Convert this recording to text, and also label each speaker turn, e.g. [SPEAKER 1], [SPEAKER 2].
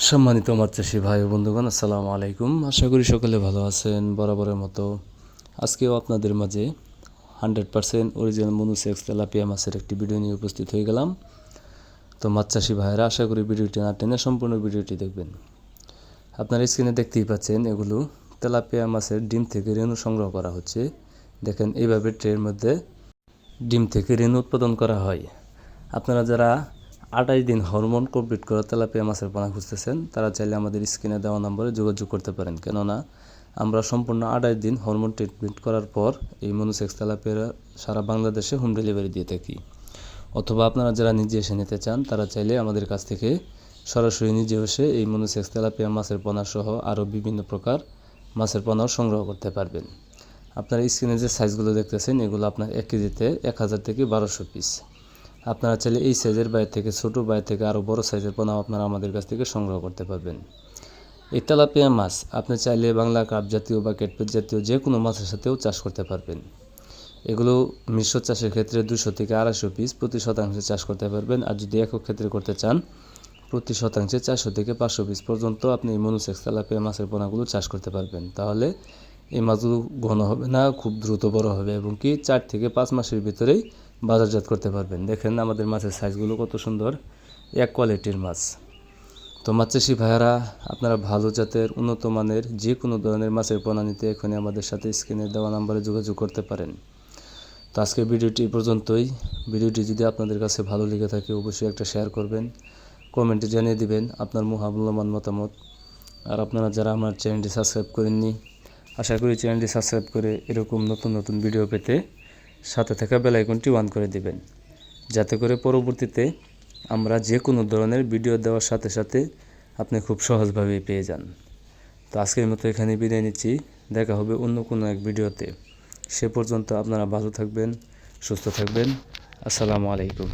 [SPEAKER 1] সম্মানিত মাছ চাষি ভাই ও বন্ধুগণ, আসসালামু আলাইকুম। আশা করি সকলে ভালো আছেন। বরাবরের মতো আজকেও আপনাদের মাঝে 100% অরিজিনাল মনুসেক্স তেলাপিয়া মাছের একটি ভিডিও নিয়ে উপস্থিত হয়ে গেলাম। তো মাছ চাষি ভাইয়েরা, আশা করি ভিডিওটি না টেনে সম্পূর্ণ ভিডিওটি দেখবেন। আপনারা স্ক্রিনে দেখতেই পাচ্ছেন, এগুলো তেলাপিয়া মাছের ডিম থেকে রেণু সংগ্রহ করা হচ্ছে। দেখেন, এইভাবে ট্রের মধ্যে ডিম থেকে রেণু উৎপাদন করা হয়। আপনারা যারা 28 দিন হরমোন কমপ্লিট করা তেলাপিয়া মাছের পোনা খুঁজতেছেন, তারা চাইলে আমাদের স্ক্রিনে দেওয়া নম্বরে যোগাযোগ করতে পারেন। কেননা আমরা সম্পূর্ণ 28 দিন হরমোন ট্রিটমেন্ট করার পর এই মনুসেক্স তেলাপিয়া সারা বাংলাদেশে হোম ডেলিভারি দিয়ে থাকি। অথবা আপনারা যারা নিজে এসে নিতে চান, তারা চাইলে আমাদের কাছ থেকে সরাসরি নিজে এসে এই মনুসেক্স তেলাপিয়া মাছের পোনা সহ আরও বিভিন্ন প্রকার মাছের পোনাও সংগ্রহ করতে পারবেন। আপনারা স্ক্রিনে যে সাইজগুলো দেখতেছেন, এগুলো আপনার 1 কেজিতে 1000 থেকে 1200 পিস। আপনারা চাইলে এই সাইজের বাইরে থেকে, ছোটো বাইরে থেকে আরও বড় সাইজের পোনাও আপনারা আমাদের কাছ থেকে সংগ্রহ করতে পারবেন। এই তেলাপিয়া মাছ আপনি চাইলে বাংলা কাপ জাতীয় বা ক্যাটফিশ জাতীয় যে কোনো মাছের সাথেও চাষ করতে পারবেন। এগুলো মিশ্র চাষের ক্ষেত্রে 200 থেকে 250 পিস প্রতি শতাংশে চাষ করতে পারবেন। আর যদি একক ক্ষেত্রে করতে চান, প্রতি শতাংশে 400 থেকে 500 পিস পর্যন্ত আপনি এই মনুসেক্স তেলাপিয়া মাছের পোনাগুলো চাষ করতে পারবেন। তাহলে এই মাছগুলো ঘন হবে না, খুব দ্রুত বড় হবে এবং 4 থেকে 5 মাসের ভিতরেই বাজারজাত করতে পারবেন। দেখেন আমাদের মাছের সাইজগুলো কত সুন্দর, এক কোয়ালিটির মাছ। তো মাছ চাষি ভাইয়ারা, আপনারা ভালো জাতের উন্নত মানের যে কোনো ধরনের মাছের পোনা নিতে এখনই আমাদের সাথে স্ক্রিনে দেওয়া নাম্বারে যোগাযোগ করতে পারেন। তো আজকের ভিডিওটি পর্যন্তই। ভিডিওটি যদি আপনাদের কাছে ভালো লেগে থাকে, অবশ্যই একটা শেয়ার করবেন, কমেন্টে জানিয়ে দিবেন আপনার মূল্যবান মতামত। আর আপনারা যারা আমার চ্যানেলটি সাবস্ক্রাইব করেননি, আশা করি চ্যানেলটি সাবস্ক্রাইব করে এরকম নতুন নতুন ভিডিও পেতে সাথে থাকা বেল আইকনটি অন করে দিবেন, যাতে করে পরবর্তীতে আমরা যে কোনো ধরনের ভিডিও দেওয়ার সাথে সাথে আপনি খুব সহজভাবেই পেয়ে যান। তো আজকের মতো এখানে বিদায় নিচ্ছি। দেখা হবে অন্য কোনো এক ভিডিওতে। সে পর্যন্ত আপনারা ভালো থাকবেন, সুস্থ থাকবেন। আসসালামু আলাইকুম।